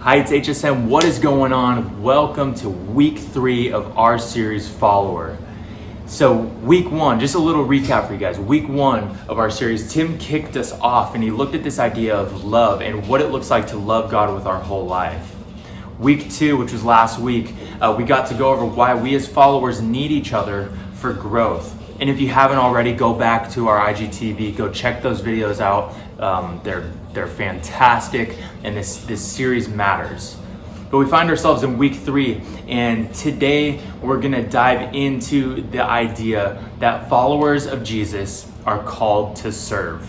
Hi, it's HSM. What is going on? Welcome to week 3 of our series, Follower. So week 1, just a little recap for you guys. Week 1 of our series, Tim kicked us off and he looked at this idea of love and what it looks like to love God with our whole life. Week 2, which was last week, we got to go over why we as followers need each other for growth. And if you haven't already, go back to our IGTV, go check those videos out. They're fantastic, and this series matters. But we find ourselves in week 3, and today we're gonna dive into the idea that followers of Jesus are called to serve.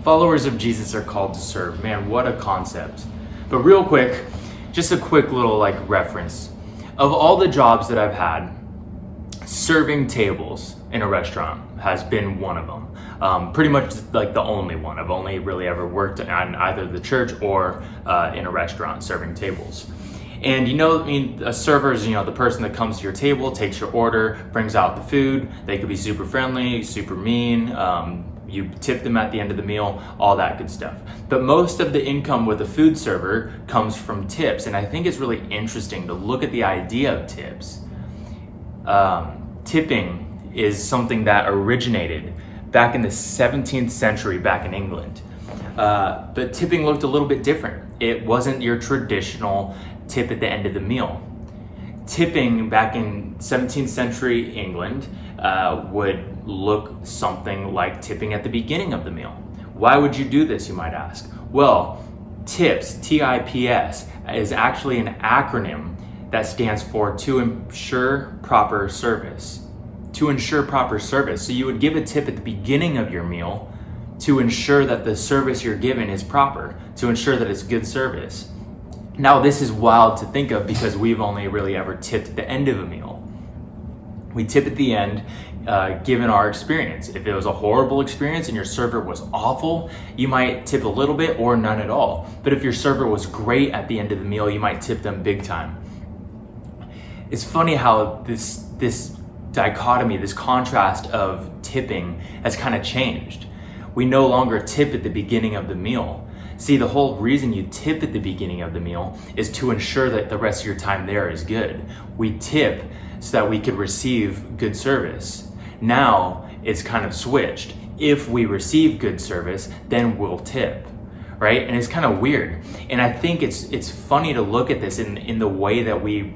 Followers of Jesus are called to serve. Man, what a concept. But real quick, just a quick little reference. Of all the jobs that I've had, serving tables in a restaurant has been one of them. Pretty much the only one. I've only really ever worked on either the church or in a restaurant serving tables. And a server is, the person that comes to your table, takes your order, brings out the food. They could be super friendly, super mean. You tip them at the end of the meal, all that good stuff. But most of the income with a food server comes from tips. And I think it's really interesting to look at the idea of tips. Tipping is something that originated back in the 17th century back in England. But tipping looked a little bit different. It wasn't your traditional tip at the end of the meal. Tipping back in 17th century England would look something like tipping at the beginning of the meal. Why would you do this, you might ask? Well, TIPS, T-I-P-S, is actually an acronym that stands for to ensure proper service. To ensure proper service. So you would give a tip at the beginning of your meal to ensure that the service you're given is proper, to ensure that it's good service. Now this is wild to think of because we've only really ever tipped at the end of a meal. We tip at the end given our experience. If it was a horrible experience and your server was awful, you might tip a little bit or none at all. But if your server was great at the end of the meal, you might tip them big time. It's funny how this dichotomy, this contrast of tipping has kind of changed. We no longer tip at the beginning of the meal. See, the whole reason you tip at the beginning of the meal is to ensure that the rest of your time there is good. We tip so that we could receive good service. Now it's kind of switched. If we receive good service, then we'll tip, right? And it's kind of weird. And I think it's funny to look at this in the way that we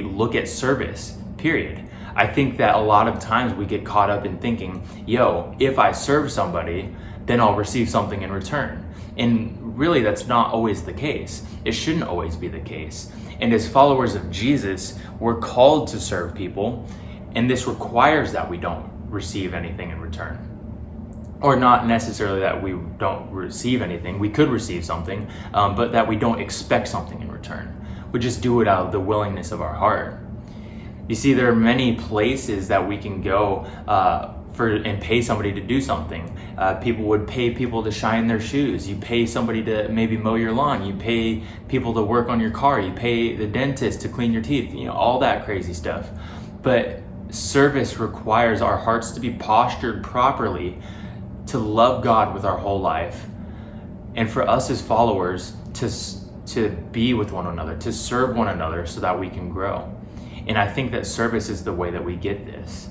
look at service, period. I think that a lot of times we get caught up in thinking, if I serve somebody, then I'll receive something in return. And really that's not always the case. It shouldn't always be the case. And as followers of Jesus, we're called to serve people, and this requires that we don't receive anything in return. Or not necessarily that we don't receive anything, we could receive something, but that we don't expect something in return. We just do it out of the willingness of our heart. You see, there are many places that we can go and pay somebody to do something. People would pay people to shine their shoes. You pay somebody to maybe mow your lawn. You pay people to work on your car. You pay the dentist to clean your teeth, all that crazy stuff. But service requires our hearts to be postured properly to love God with our whole life. And for us as followers to be with one another, to serve one another so that we can grow. And I think that service is the way that we get this.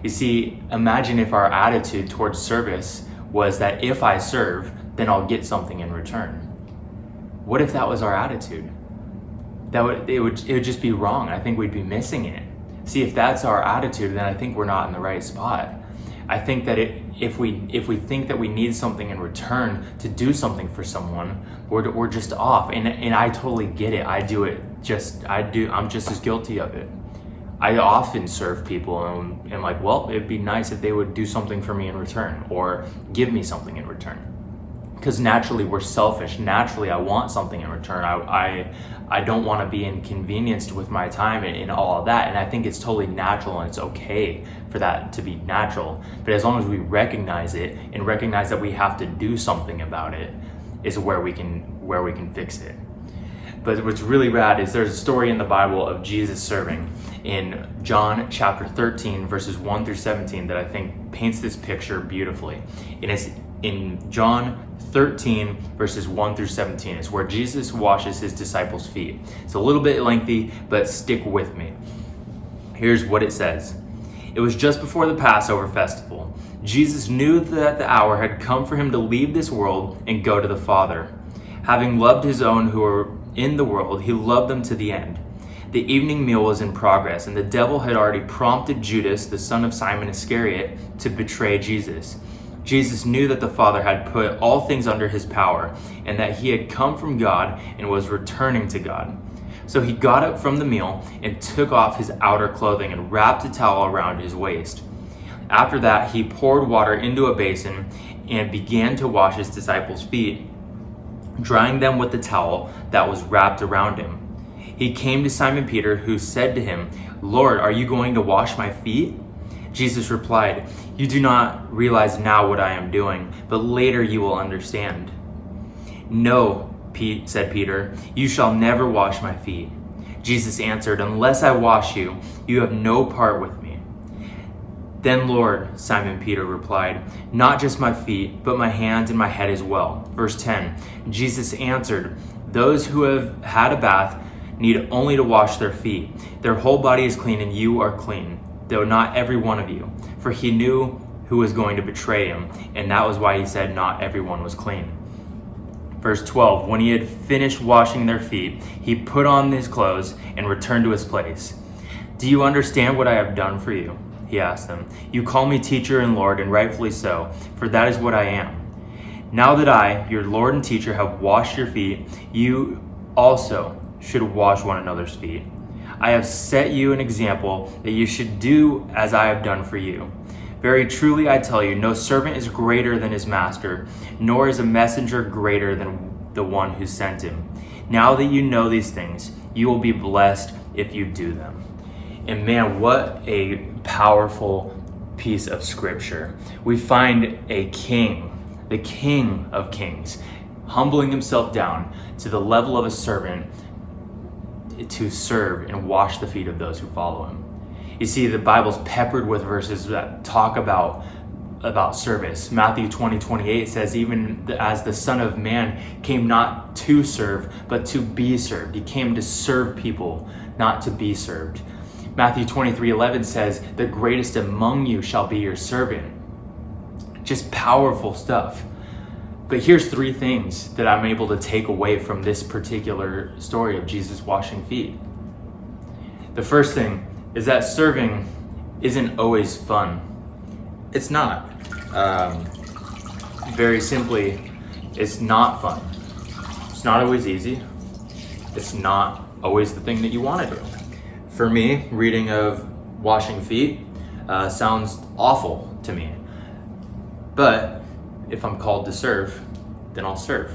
You see, imagine if our attitude towards service was that if I serve, then I'll get something in return. What if that was our attitude? It would just be wrong. I think we'd be missing it. See, if that's our attitude, then I think we're not in the right spot. I think that if we think that we need something in return to do something for someone, we're just off. And I totally get it. I'm just as guilty of it. I often serve people and I'm like, well, it'd be nice if they would do something for me in return or give me something in return. Because naturally we're selfish. Naturally I want something in return. I don't want to be inconvenienced with my time and all of that. And I think it's totally natural and it's okay for that to be natural. But as long as we recognize it and recognize that we have to do something about it is where we can fix it. But what's really rad is there's a story in the Bible of Jesus serving in John chapter 13, verses 1 through 17 that I think paints this picture beautifully. And it's in John 13, verses 1 through 17. It's where Jesus washes his disciples' feet. It's a little bit lengthy, but stick with me. Here's what it says. It was just before the Passover festival. Jesus knew that the hour had come for him to leave this world and go to the Father. Having loved his own who were in the world, he loved them to the end. The evening meal was in progress, and the devil had already prompted Judas, the son of Simon Iscariot, to betray Jesus. Jesus knew that the Father had put all things under his power, and that he had come from God and was returning to God. So he got up from the meal and took off his outer clothing and wrapped a towel around his waist. After that, he poured water into a basin and began to wash his disciples' feet, drying them with the towel that was wrapped around him. He came to Simon Peter, who said to him, "Lord, are you going to wash my feet?" Jesus replied, "You do not realize now what I am doing, but later you will understand." "No," said Peter, "you shall never wash my feet." Jesus answered, "Unless I wash you, you have no part with me." "Then, Lord," Simon Peter replied, "not just my feet, but my hands and my head as well." Verse 10, Jesus answered, "Those who have had a bath need only to wash their feet. Their whole body is clean, and you are clean, though not every one of you." For he knew who was going to betray him, and that was why he said not everyone was clean. Verse 12, when he had finished washing their feet, he put on his clothes and returned to his place. "Do you understand what I have done for you?" he asked them. "You call me teacher and Lord, and rightfully so, for that is what I am. Now that I, your Lord and teacher, have washed your feet, you also should wash one another's feet. I have set you an example that you should do as I have done for you. Very truly I tell you, no servant is greater than his master, nor is a messenger greater than the one who sent him. Now that you know these things, you will be blessed if you do them." And man, what a powerful piece of scripture. We find a king, the King of Kings, humbling himself down to the level of a servant to serve and wash the feet of those who follow him. You see, the Bible's peppered with verses that talk about service. Matthew 20:28 says, "Even as the Son of Man came not to serve, but to be served." He came to serve people, not to be served. Matthew 23:11 says, "The greatest among you shall be your servant." Just powerful stuff. But here's three things that I'm able to take away from this particular story of Jesus washing feet. The first thing is that serving isn't always fun. It's not. Very simply, it's not fun. It's not always easy. It's not always the thing that you want to do. For me, reading of washing feet sounds awful to me. But if I'm called to serve, then I'll serve.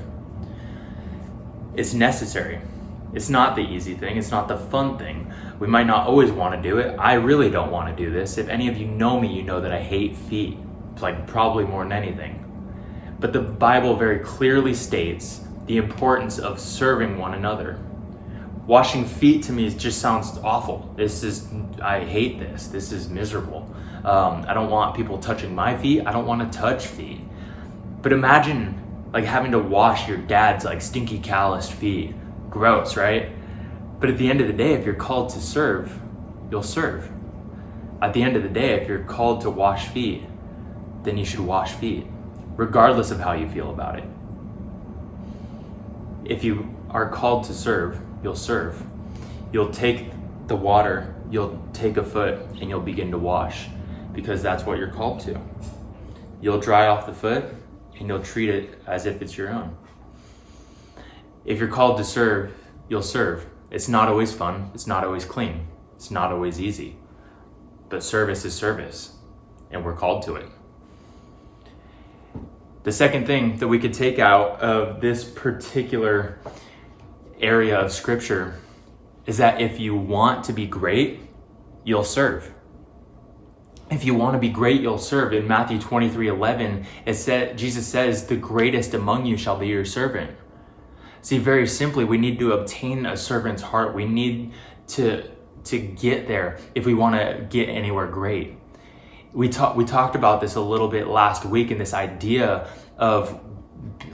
It's necessary. It's not the easy thing. It's not the fun thing. We might not always want to do it. I really don't want to do this. If any of you know me, you know that I hate feet. It's like probably more than anything. But the Bible very clearly states the importance of serving one another. Washing feet to me just sounds awful. I hate this. This is miserable. I don't want people touching my feet. I don't want to touch feet. But imagine like having to wash your dad's like stinky calloused feet. Gross, right? But at the end of the day, if you're called to serve, you'll serve. At the end of the day, if you're called to wash feet, then you should wash feet, regardless of how you feel about it. If you are called to serve, you'll serve. You'll take the water, you'll take a foot, and you'll begin to wash, because that's what you're called to. You'll dry off the foot, and you'll treat it as if it's your own. If you're called to serve, you'll serve. It's not always fun. It's not always clean. It's not always easy. But service is service, and we're called to it. The second thing that we could take out of this particular area of scripture is that if you want to be great, you'll serve. If you want to be great, you'll serve. In Matthew 23:11, Jesus says, "The greatest among you shall be your servant." See, very simply, we need to obtain a servant's heart. We need to get there if we want to get anywhere great. We talked about this a little bit last week, in this idea of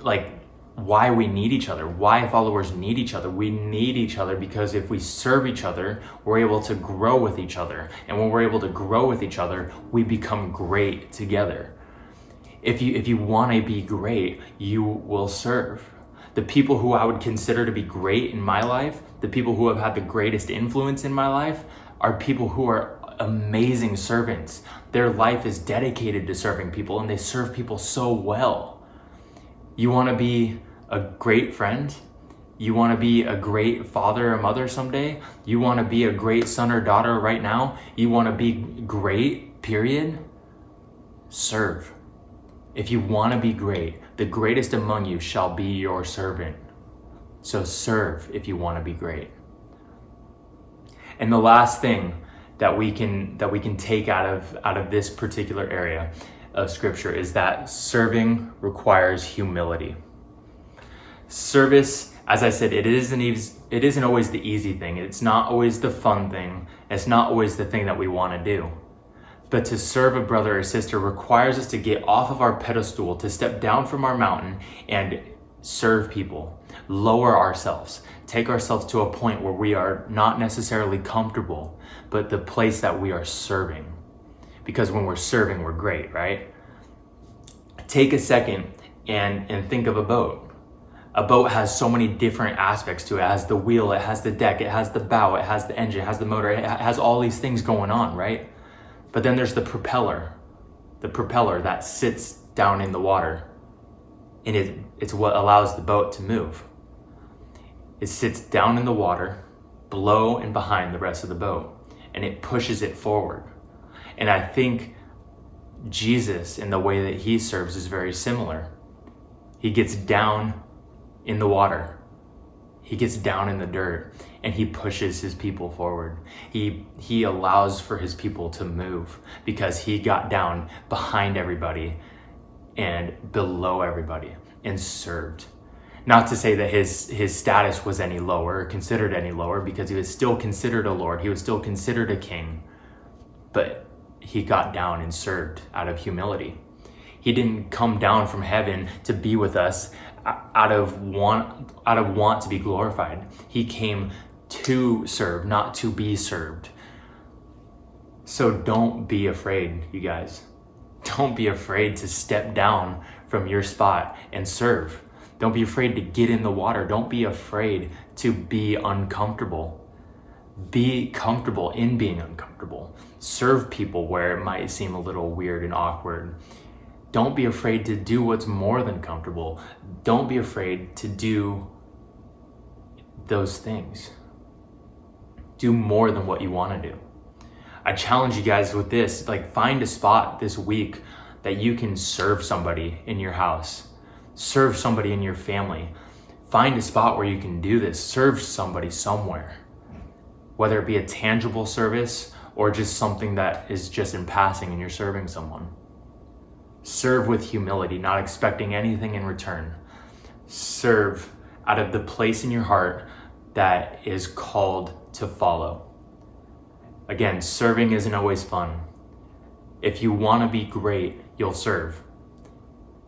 like why we need each other, why followers need each other. We need each other because if we serve each other, we're able to grow with each other. And when we're able to grow with each other, we become great together. If you want to be great, you will serve. The people who I would consider to be great in my life, the people who have had the greatest influence in my life, are people who are amazing servants. Their life is dedicated to serving people, and they serve people so well. You want to be a great friend? You want to be a great father or mother someday? You want to be a great son or daughter right now? You want to be great, period? Serve. If you want to be great, the greatest among you shall be your servant. So serve if you want to be great. And the last thing that we can take out of this particular area of scripture is that serving requires humility. Service, as I said, it isn't always the easy thing. It's not always the fun thing. It's not always the thing that we want to do. But to serve a brother or sister requires us to get off of our pedestal, to step down from our mountain and serve people, lower ourselves, take ourselves to a point where we are not necessarily comfortable, but the place that we are serving. Because when we're serving, we're great, right? Take a second and think of a boat. A boat has so many different aspects to it. It has the wheel, it has the deck, it has the bow, it has the engine, it has the motor, it has all these things going on, right? But then there's the propeller that sits down in the water, and it's what allows the boat to move. It sits down in the water, below and behind the rest of the boat, and it pushes it forward. And I think Jesus, in the way that he serves, is very similar. He gets down in the water. He gets down in the dirt and he pushes his people forward. He allows for his people to move because he got down behind everybody and below everybody and served. Not to say that his status was any lower or considered any lower, because he was still considered a lord. He was still considered a king, but he got down and served out of humility. He didn't come down from heaven to be with us out of want to be glorified. He came to serve, not to be served. So don't be afraid, you guys. Don't be afraid to step down from your spot and serve. Don't be afraid to get in the water. Don't be afraid to be uncomfortable. Be comfortable in being uncomfortable. Serve people where it might seem a little weird and awkward. Don't be afraid to do what's more than comfortable. Don't be afraid to do those things. Do more than what you want to do. I challenge you guys with this, like, find a spot this week that you can serve somebody in your house. Serve somebody in your family. Find a spot where you can do this. Serve somebody somewhere. Whether it be a tangible service or just something that is just in passing and you're serving someone. Serve with humility, not expecting anything in return. Serve out of the place in your heart that is called to follow. Again, serving isn't always fun. If you want to be great, you'll serve.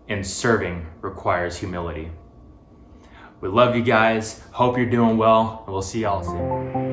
And serving requires humility. We love you guys. Hope you're doing well, and we'll see y'all soon.